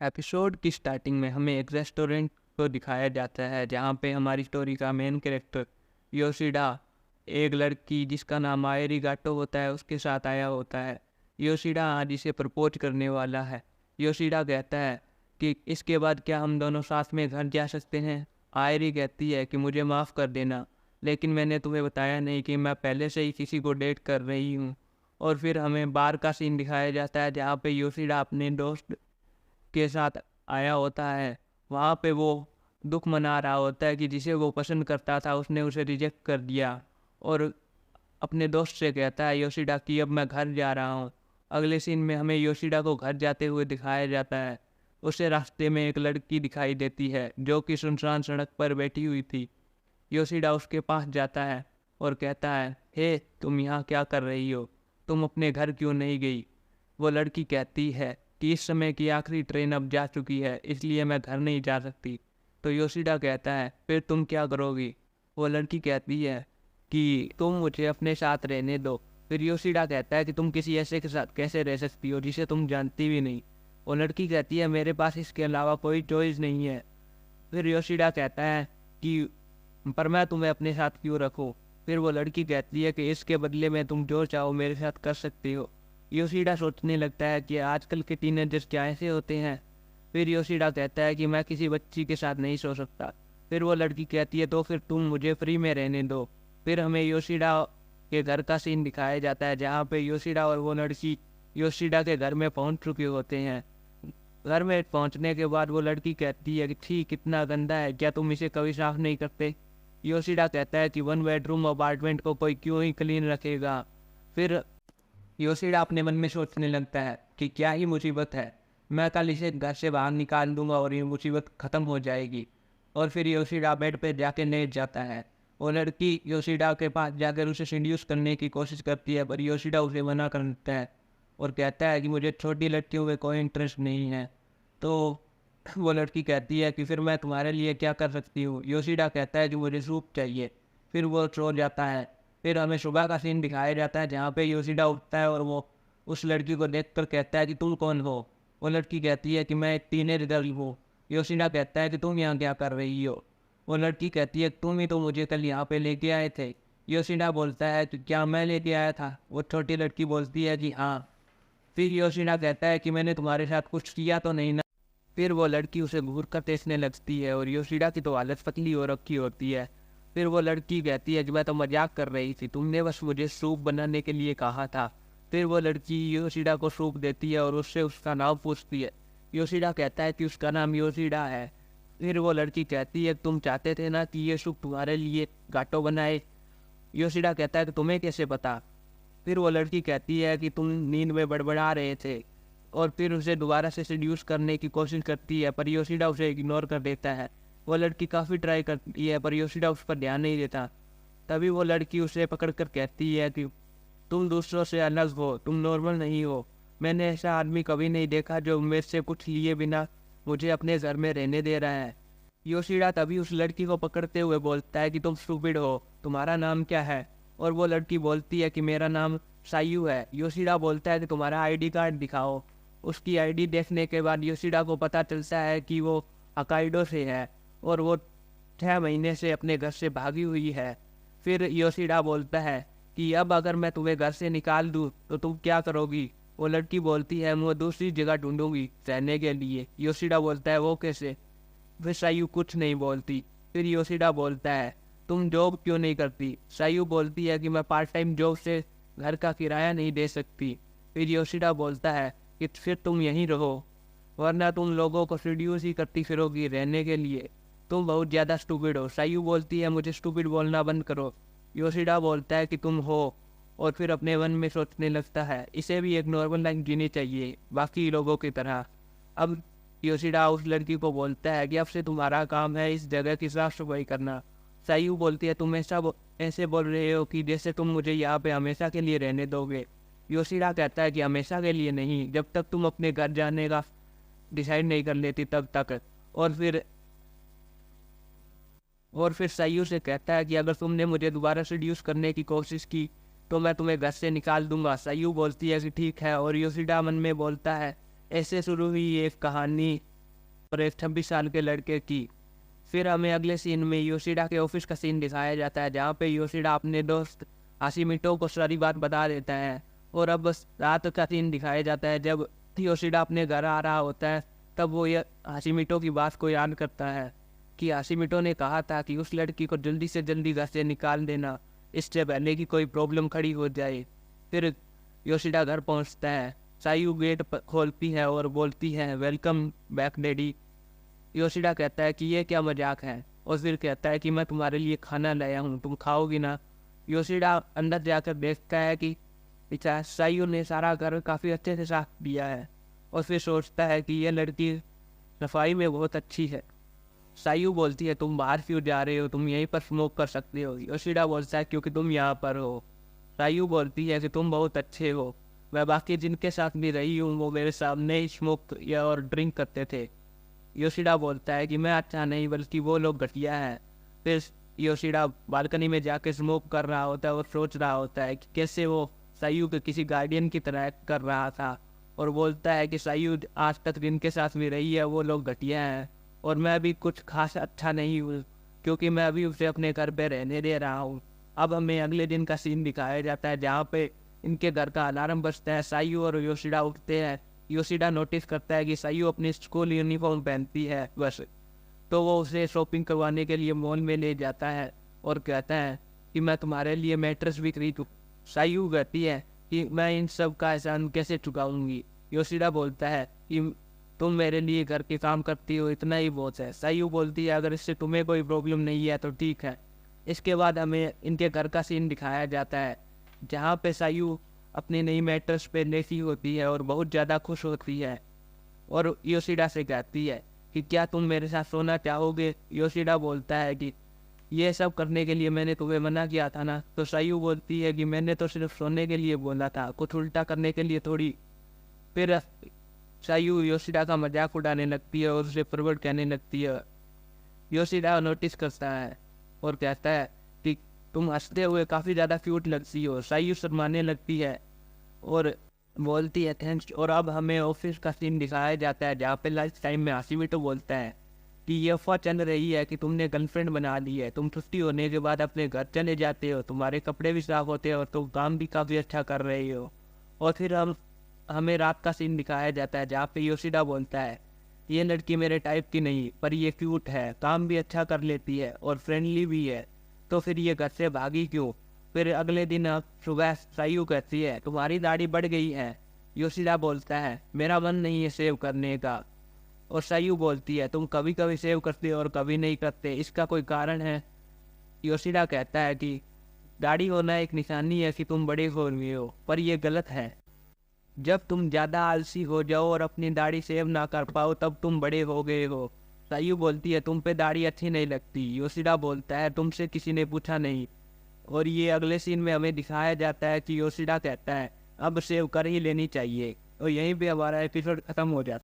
Episode की starting में हमें एक रेस्टोरेंट को दिखाया जाता है जहाँ पे हमारी स्टोरी का मेन कैरेक्टर योशिडा एक लड़की जिसका नाम आयरी गाटो होता है उसके साथ आया होता है। योशिडा आज इसे प्रपोज करने वाला है। योशिडा कहता है कि इसके बाद क्या हम दोनों साथ में घर जा सकते हैं। आयरी कहती है कि मुझे माफ़ कर देना, लेकिन मैंने तुम्हें बताया नहीं कि मैं पहले से ही किसी को डेट कर रही हूँ। और फिर हमें बार का सीन दिखाया जाता है जहाँ पे योशिडा अपने दोस्त के साथ आया होता है। वहाँ पे वो दुख मना रहा होता है कि जिसे वो पसंद करता था उसने उसे रिजेक्ट कर दिया, और अपने दोस्त से कहता है योशिडा कि अब मैं घर जा रहा हूँ। अगले सीन में हमें योशिडा को घर जाते हुए दिखाया जाता है। उसे रास्ते में एक लड़की दिखाई देती है जो कि सुनसान सड़क पर बैठी हुई थी। योशिडा उसके पास जाता है और कहता है, हे तुम यहाँ क्या कर रही हो, तुम अपने घर क्यों नहीं गई। वो लड़की कहती है कि इस समय की आखिरी ट्रेन अब जा चुकी है, इसलिए मैं घर नहीं जा सकती। तो योशिडा कहता है फिर तुम क्या करोगी। वो लड़की कहती है कि तुम मुझे अपने साथ रहने दो। फिर योशिडा कहता है कि तुम किसी ऐसे के साथ कैसे रह सकती हो जिसे तुम जानती भी नहीं। वो लड़की कहती है मेरे पास इसके अलावा कोई चॉइस नहीं है। फिर योशिडा कहता है कि पर मैं तुम्हें अपने साथ क्यों रखूं। फिर वो लड़की कहती है कि इसके बदले में तुम जो चाहो मेरे साथ कर सकती हो। योशिडा सोचने लगता है कि आजकल के टीनेजर्स क्या ऐसे होते हैं। फिर योशिडा कहता है कि मैं किसी बच्ची के साथ नहीं सो सकता। फिर वो लड़की कहती है तो फिर तुम मुझे फ्री में रहने दो। फिर हमें योशिडा के घर का सीन दिखाया जाता है जहाँ पे योशिडा और वो लड़की योशिडा के घर में पहुँच चुके होते हैं। घर में पहुँचने के बाद वो लड़की कहती है कि ठीक कितना गंदा है, क्या तुम इसे कभी साफ नहीं करते। योशिडा कहता है कि 1 बेडरूम अपार्टमेंट को कोई क्यों ही क्लीन रखेगा। फिर योशिडा अपने मन में सोचने लगता है कि क्या ही मुसीबत है, मैं कल इसे घर से बाहर निकाल दूंगा और ये मुसीबत ख़त्म हो जाएगी। और फिर योशिडा बेड पे जाके लेट जाता है। वो लड़की योशिडा के पास जाकर उसे सीड्यूस करने की कोशिश करती है, पर योशिडा उसे मना कर देता है और कहता है कि मुझे छोटी लड़कियों में कोई इंटरेस्ट नहीं है। तो वो लड़की कहती है कि फिर मैं तुम्हारे लिए क्या कर सकती हूँ। योशिडा कहता है कि मुझे सूप चाहिए। फिर वो सो जाता है। फिर हमें सुबह का सीन दिखाया जाता है जहाँ पे योशिडा उठता है और वो उस लड़की को देखकर कहता है कि तुम कौन हो। वो लड़की कहती है कि मैं एक टीनेज गर्ल हूँ। योशिडा कहता है कि तुम यहाँ क्या कर रही हो। वो लड़की कहती है तुम ही तो मुझे कल यहाँ पे लेके आए थे। योशिडा बोलता है कि क्या मैं लेके आया था। वो छोटी लड़की बोलती है कि हाँ। फिर योशिडा कहता है कि मैंने तुम्हारे साथ कुछ किया तो नहीं ना। फिर वो लड़की उसे घूर कर टेसने लगती है और योशिडा की तो हालत पतली हो रखी होती है। फिर वो लड़की कहती है कि मैं तो मजाक कर रही थी, तुमने बस मुझे सूप बनाने के लिए कहा था। फिर वो लड़की योशिडा को सूप देती है और उससे उसका नाम पूछती है। योशिडा कहता है कि उसका नाम योशिडा है। फिर वो लड़की कहती है तुम चाहते थे ना कि ये सूप तुम्हारे लिए गाटो बनाए। योशिडा कहता है कि तुम्हें कैसे पता। फिर वो लड़की कहती है कि तुम नींद में बड़बड़ा रहे थे, और फिर उसे दोबारा से सेड्यूस करने की कोशिश करती है, पर योशिडा उसे इग्नोर कर देता है। वो लड़की काफ़ी ट्राई करती है पर योशिडा उस पर ध्यान नहीं देता। तभी वो लड़की उसे पकड़कर कहती है कि तुम दूसरों से अलग हो, तुम नॉर्मल नहीं हो। मैंने ऐसा आदमी कभी नहीं देखा जो मेरे से कुछ लिए बिना मुझे अपने घर में रहने दे रहा है। योशिडा तभी उस लड़की को पकड़ते हुए बोलता है कि तुम स्टूपिड हो, तुम्हारा नाम क्या है। और वो लड़की बोलती है कि मेरा नाम सायू है। योशिडा बोलता है कि तुम्हारा आईडी कार्ड दिखाओ। उसकी आईडी देखने के बाद योशिडा को पता चलता है कि वो अकाइडो से है और वो 6 महीने से अपने घर से भागी हुई है। फिर योशिडा बोलता है कि अब अगर मैं तुम्हें घर से निकाल दूँ तो तुम क्या करोगी। वो लड़की बोलती है मैं दूसरी जगह ढूंढूंगी रहने के लिए। योशिडा बोलता है वो कैसे। फिर सायू कुछ नहीं बोलती। फिर योशिडा बोलता है तुम जॉब क्यों नहीं करती। सायू बोलती है कि मैं पार्ट टाइम जॉब से घर का किराया नहीं दे सकती। फिर योशिडा बोलता है कि फिर तुम यहीं रहो, वरना तुम लोगों को सीड्यूस ही करती फिरोगी रहने के लिए। तुम बहुत ज़्यादा स्टूपिड हो। सायू बोलती है मुझे स्टूपिड बोलना बंद करो। योशिडा बोलता है कि तुम हो, और फिर अपने मन में सोचने लगता है इसे भी एक नॉर्मल लाइफ जीनी चाहिए बाकी लोगों की तरह। अब योशिडा उस लड़की को बोलता है कि अब से तुम्हारा काम है इस जगह की साफ सफाई करना। सायू बोलती है तुम ऐसे बोल रहे हो कि जैसे तुम मुझे यहाँ पे हमेशा के लिए रहने दोगे। योशिडा कहता है कि हमेशा के लिए नहीं, जब तक तुम अपने घर जाने का डिसाइड नहीं कर लेती तब तक। और फिर सायू से कहता है कि अगर तुमने मुझे दोबारा सेड्यूस करने की कोशिश की तो मैं तुम्हें घर से निकाल दूंगा। सायू बोलती है कि ठीक है, और योशिडा मन में बोलता है ऐसे शुरू हुई एक कहानी और एक 26 साल के लड़के की। फिर हमें अगले सीन में योशिडा के ऑफिस का सीन दिखाया जाता है, जहाँ पे योशिडा अपने दोस्त हाशिमिटो को सारी बात बता देता है। और अब बस रात का सीन दिखाया जाता है, जब योशिडा अपने घर आ रहा होता है, तब वो ये हाशिमिटो की बात को याद करता है कि हाशिमिटो ने कहा था कि उस लड़की को जल्दी से जल्दी घर से निकाल देना, इससे पहले कि कोई प्रॉब्लम खड़ी हो जाए। फिर योशिडा घर पहुंचता है, सायू गेट खोलती है और बोलती है वेलकम बैक डैडी। योशिडा कहता है कि ये क्या मजाक है, और फिर कहता है कि मैं तुम्हारे लिए खाना लाया हूँ, तुम खाओगी ना। योशिडा अंदर जाकर देखता है कि पिता सायू ने सारा घर काफ़ी अच्छे से साफ किया है, और फिर सोचता है कि ये लड़की सफाई में बहुत अच्छी है। सायू बोलती है तुम बाहर क्यों जा रहे हो, तुम यहीं पर स्मोक कर सकते हो। योशिडा बोलता है क्योंकि तुम यहाँ पर हो। सायू बोलती है कि तुम बहुत अच्छे हो, मैं बाकी जिनके साथ भी रही हूँ वो मेरे सामने ही स्मोक या और ड्रिंक करते थे। योशिडा बोलता है कि मैं अच्छा नहीं बल्कि वो लोग घटिया हैं। फिर योशिडा बालकनी में जाके स्मोक कर रहा होता है और सोच रहा होता है कि कैसे वो सायू के किसी गार्डियन की तरह एक्ट कर रहा था, और बोलता है कि सायू आज तक जिनके साथ भी रही है वो लोग घटिया हैं, और मैं भी कुछ खास अच्छा नहीं हूँ क्योंकि मैं अभी उसे अपने घर पे रहने दे रहा हूँ। अब हमें अगले दिन का सीन दिखाया जाता है, जहाँ पे इनके घर का अलार्म बजता है। सायू और योशिडा उठते हैं। योशिडा नोटिस करता है कि सायू अपनी स्कूल यूनिफॉर्म पहनती है बस, तो वो उसे शॉपिंग करवाने के लिए मॉल में ले जाता है और कहता है कि मैं तुम्हारे लिए मैट्रेस भी खरीदूँ। सायू कहती है कि मैं इन सब का एहसान कैसे चुकाऊंगी। योशिडा बोलता है कि तुम मेरे लिए घर के काम करती हो, इतना ही बहुत है। सायू बोलती है अगर इससे तुम्हें कोई प्रॉब्लम नहीं है तो ठीक है। इसके बाद हमें इनके घर का सीन दिखाया जाता है, जहाँ पे सायू अपनी नई मैट्रेस पे लेटी होती है और बहुत ज़्यादा खुश होती है, और योशिडा से कहती है कि क्या तुम मेरे साथ सोना चाहोगे। योशिडा बोलता है कि ये सब करने के लिए मैंने तुम्हें मना किया था ना। तो सायू बोलती है कि मैंने तो सिर्फ सोने के लिए बोला था, कुछ उल्टा करने के लिए थोड़ी। फिर सायू योशिडा का मजाक उड़ाने लगती है और उसे फॉरवर्ड कहने लगती है। योशिडा नोटिस करता है और कहता है कि तुम हंसते हुए काफ़ी ज़्यादा क्यूट लगती हो। सायू शर्माने लगती है और बोलती है थैंक्स। और अब हमें ऑफिस का सीन दिखाया जाता है, जहाँ पे लंच टाइम में हाशिमिटो बोलता है कि ये अफवाह चल रही है कि तुमने गर्लफ्रेंड बना ली है, तुम छुट्टी होने के बाद अपने घर चले जाते हो, तुम्हारे कपड़े भी साफ होते हैं और तुम काम भी काफ़ी अच्छा कर रही हो। और फिर हमें रात का सीन दिखाया जाता है, जहाँ पे योशिडा बोलता है ये लड़की मेरे टाइप की नहीं, पर ये क्यूट है, काम भी अच्छा कर लेती है और फ्रेंडली भी है, तो फिर ये घर से भागी क्यों। फिर अगले दिन सुबह सायू कहती है तुम्हारी दाढ़ी बढ़ गई है। योशिडा बोलता है मेरा मन नहीं है सेव करने का। और सायू बोलती है तुम कभी कभी सेव करते हो और कभी नहीं करते, इसका कोई कारण है। योशिडा कहता है कि दाढ़ी होना एक निशानी है कि तुम बड़े हो गए हो, पर यह गलत है। जब तुम ज़्यादा आलसी हो जाओ और अपनी दाढ़ी सेव ना कर पाओ तब तुम बड़े हो गए हो। सायू बोलती है तुम पे दाढ़ी अच्छी नहीं लगती। योशिडा बोलता है तुमसे किसी ने पूछा नहीं। और ये अगले सीन में हमें दिखाया जाता है कि योशिडा कहता है अब सेव कर ही लेनी चाहिए, और यहीं पे हमारा एपिसोड खत्म हो जाता है।